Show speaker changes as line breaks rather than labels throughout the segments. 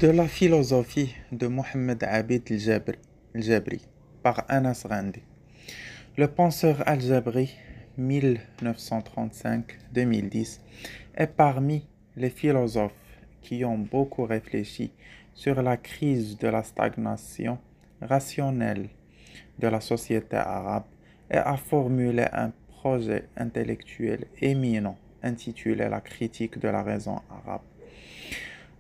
De la philosophie de Mohammed Abid el-Jabri par Anas Randi. Le penseur al-Jabri 1935-2010 est parmi les philosophes qui ont beaucoup réfléchi sur la crise de la stagnation rationnelle de la société arabe et a formulé un projet intellectuel éminent intitulé La critique de la raison arabe.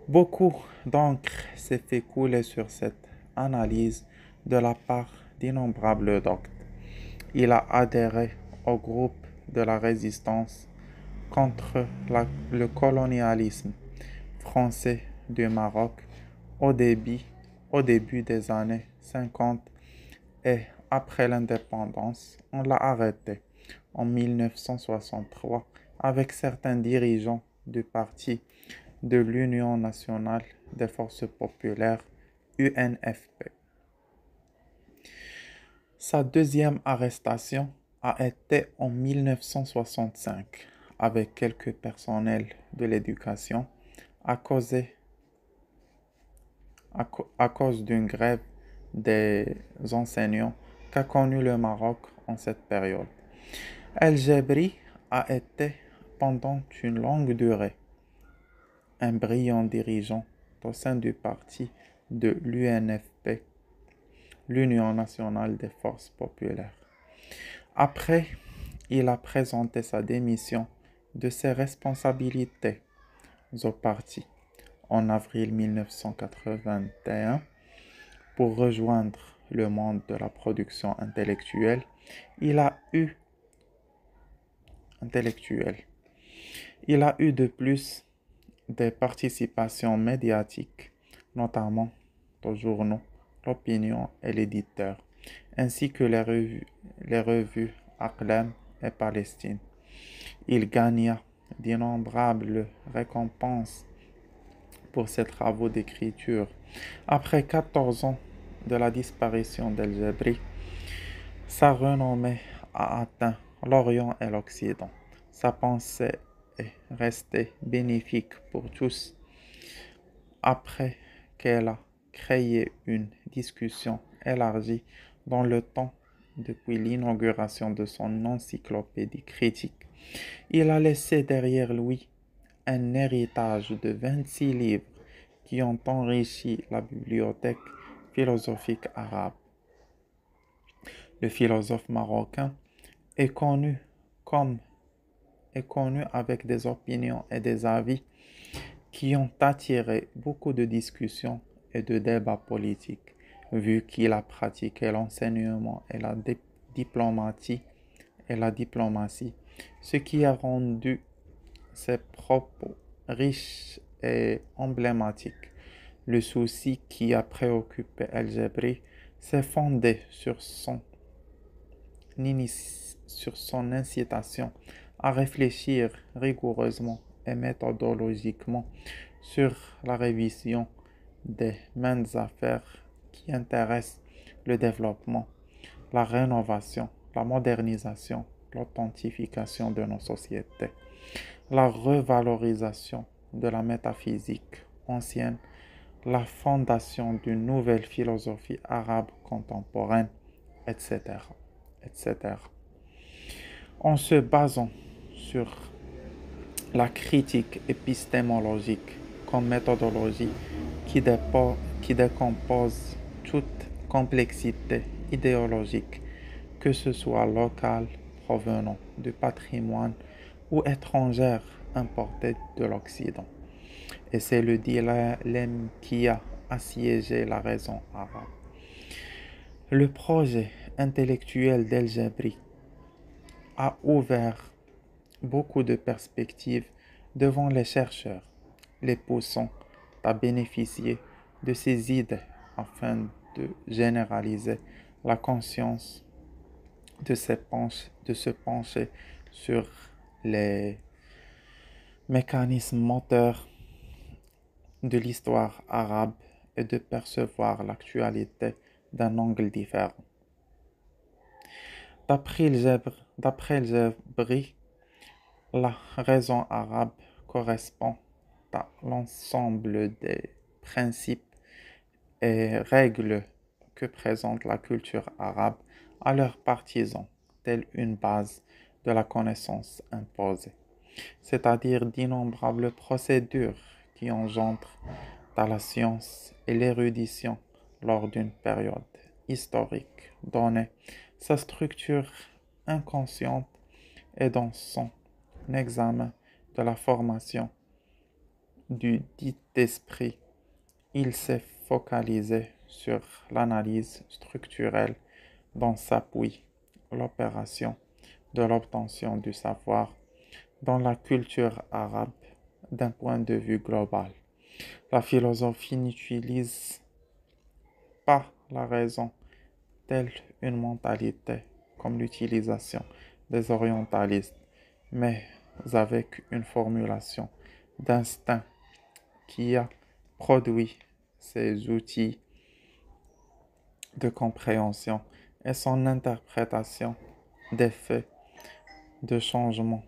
Beaucoup d'encre s'est fait couler sur cette analyse de la part d'innombrables doctes. Il a adhéré au groupe de la résistance contre le colonialisme français du Maroc au début des années 50 et après l'indépendance, on l'a arrêté en 1963 avec certains dirigeants du parti de l'Union nationale des forces populaires, UNFP. Sa deuxième arrestation a été en 1965 avec quelques personnels de l'éducation à cause d'une grève des enseignants qu'a connue le Maroc en cette période. El-Jabri a été pendant une longue durée un brillant dirigeant au sein du parti de l'UNFP, l'Union nationale des forces populaires. Après, il a présenté sa démission de ses responsabilités au parti en avril 1981 pour rejoindre le monde de la production intellectuelle. Il a eu de plus des participations médiatiques, notamment aux journaux, l'Opinion et l'Éditeur, ainsi que les revues Aqlam et Palestine. Il gagna d'innombrables récompenses pour ses travaux d'écriture. Après 14 ans de la disparition d'El-Jabri, sa renommée a atteint l'Orient et l'Occident. Sa pensée est restée bénéfique pour tous. Après qu'elle a créé une discussion élargie dans le temps depuis l'inauguration de son encyclopédie critique, il a laissé derrière lui un héritage de 26 livres qui ont enrichi la bibliothèque philosophique arabe. Le philosophe marocain est connu avec des opinions et des avis qui ont attiré beaucoup de discussions et de débats politiques, vu qu'il a pratiqué l'enseignement et la diplomatie, ce qui a rendu ses propos riches et emblématiques. Le souci qui a préoccupé El-Jabri s'est fondé sur son incitation à réfléchir rigoureusement et méthodologiquement sur la révision des maintes affaires qui intéressent le développement, la rénovation, la modernisation, l'authentification de nos sociétés, la revalorisation de la métaphysique ancienne, la fondation d'une nouvelle philosophie arabe contemporaine, etc., etc. En se basant sur la critique épistémologique comme méthodologie qui décompose toute complexité idéologique, que ce soit locale, provenant du patrimoine ou étrangère importée de l'Occident. Et c'est le dilemme qui a assiégé la raison arabe. Le projet intellectuel d'El-Jabri a ouvert beaucoup de perspectives devant les chercheurs, les poussant à bénéficier de ces idées afin de généraliser la conscience, de se pencher sur les mécanismes moteurs de l'histoire arabe et de percevoir l'actualité d'un angle différent. D'après El-Jabri, la raison arabe correspond à l'ensemble des principes et règles que présente la culture arabe à leurs partisans, telle une base de la connaissance imposée, c'est-à-dire d'innombrables procédures qui engendrent dans la science et l'érudition lors d'une période historique donnée. Sa structure inconsciente est dans son examen de la formation du dit esprit. Il s'est focalisé sur l'analyse structurelle dont s'appuie l'opération de l'obtention du savoir dans la culture arabe d'un point de vue global. La philosophie n'utilise pas la raison telle une mentalité comme l'utilisation des orientalistes, mais avec une formulation d'instinct qui a produit ces outils de compréhension et son interprétation des faits de changement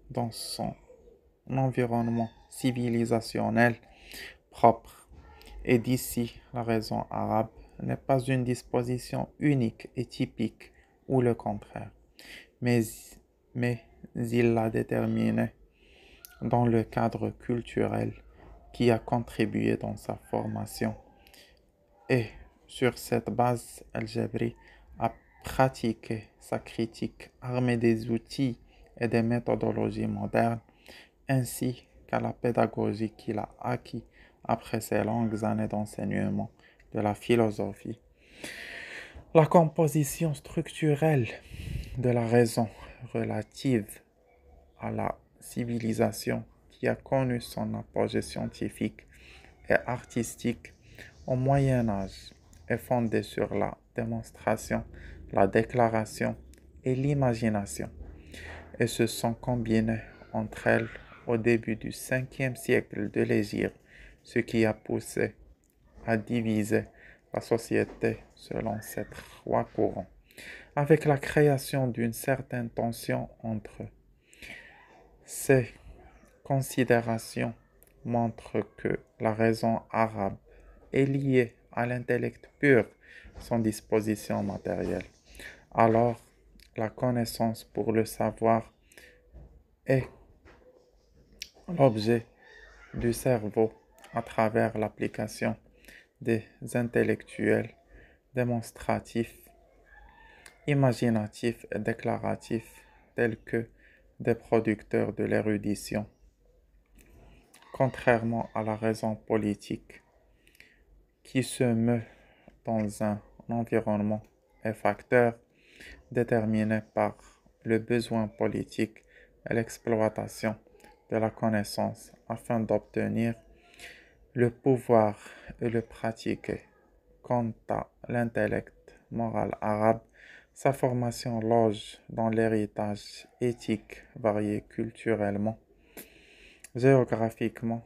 dans son environnement civilisationnel propre. Et d'ici, la raison arabe n'est pas une disposition unique et typique, ou le contraire, mais, mais il l'a déterminée dans le cadre culturel qui a contribué dans sa formation. Et sur cette base, Al-Jabri a pratiqué sa critique armée des outils et des méthodologies modernes, ainsi qu'à la pédagogie qu'il a acquis après ses longues années d'enseignement de la philosophie. La composition structurelle de la raison relative à la civilisation qui a connu son apogée scientifique et artistique au Moyen Âge est fondée sur la démonstration, la déclaration et l'imagination, et se sont combinées entre elles au début du 5e siècle de l'Hégire, ce qui a poussé à diviser la société selon ces trois courants, avec la création d'une certaine tension entre eux. Ces considérations montrent que la raison arabe est liée à l'intellect pur, sans disposition matérielle. Alors, la connaissance pour le savoir est l'objet du cerveau à travers l'application des intellectuels démonstratifs, imaginatifs et déclaratifs tels que des producteurs de l'érudition. Contrairement à la raison politique qui se meut dans un environnement et facteur déterminé par le besoin politique et l'exploitation de la connaissance afin d'obtenir le pouvoir et le pratiquer. Quant à l'intellect moral arabe, sa formation loge dans l'héritage éthique varié culturellement, géographiquement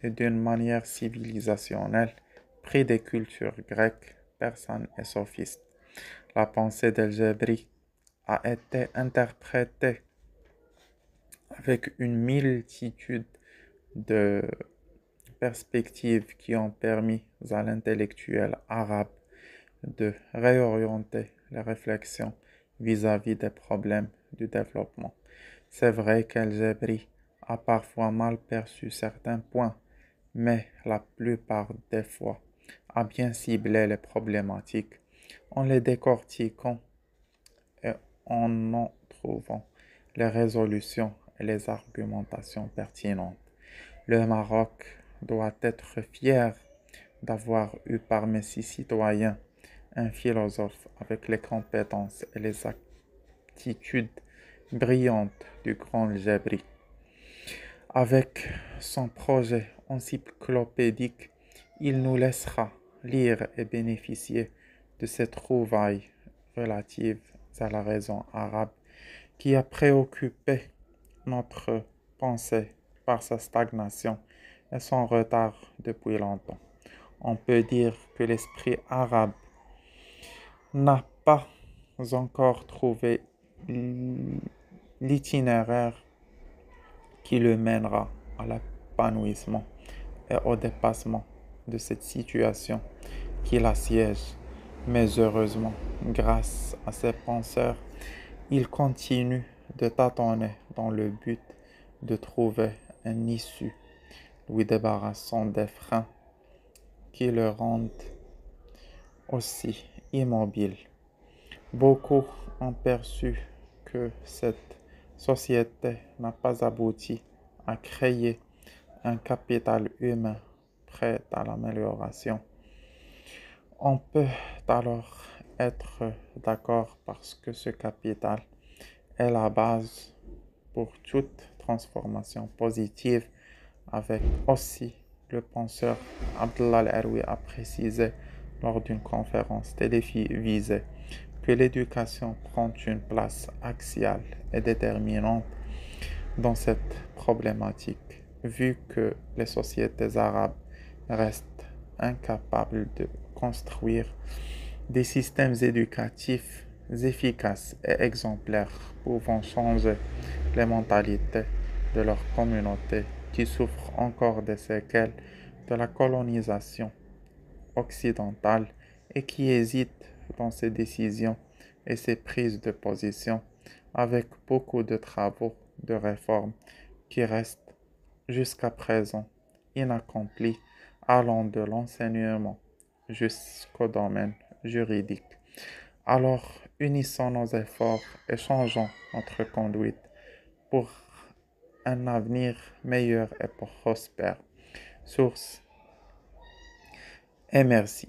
et d'une manière civilisationnelle, pris des cultures grecques, persanes et sophistes. La pensée d'Al-Jabri a été interprétée avec une multitude de perspectives qui ont permis à l'intellectuel arabe de réorienter les réflexions vis-à-vis des problèmes du développement. C'est vrai qu'Al-Jabri a parfois mal perçu certains points, mais la plupart des fois a bien ciblé les problématiques en les décortiquant et en trouvant les résolutions et les argumentations pertinentes. Le Maroc doit être fier d'avoir eu parmi ses citoyens un philosophe avec les compétences et les aptitudes brillantes du grand Jabri. Avec son projet encyclopédique, il nous laissera lire et bénéficier de ces trouvailles relatives à la raison arabe qui a préoccupé notre pensée par sa stagnation et son retard depuis longtemps. On peut dire que l'esprit arabe n'a pas encore trouvé l'itinéraire qui le mènera à l'épanouissement et au dépassement de cette situation qui l'assiège. Mais heureusement, grâce à ses penseurs, il continue de tâtonner dans le but de trouver une issue, lui débarrassant des freins qui le rendent aussi immobile. Beaucoup ont perçu que cette société n'a pas abouti à créer un capital humain prêt à l'amélioration. On peut alors être d'accord parce que ce capital est la base pour toute transformation positive, avec aussi le penseur Abdullah Al-Arwi a précisé lors d'une conférence télévisée que l'éducation prend une place axiale et déterminante dans cette problématique, vu que les sociétés arabes restent incapables de construire des systèmes éducatifs efficaces et exemplaires pouvant changer les mentalités de leur communauté qui souffrent encore des séquelles de la colonisation occidentale et qui hésitent dans ses décisions et ses prises de position, avec beaucoup de travaux de réforme qui restent jusqu'à présent inaccomplis, allant de l'enseignement jusqu'au domaine juridique. Alors, unissons nos efforts et changeons notre conduite pour un avenir meilleur et prospère. Source et merci.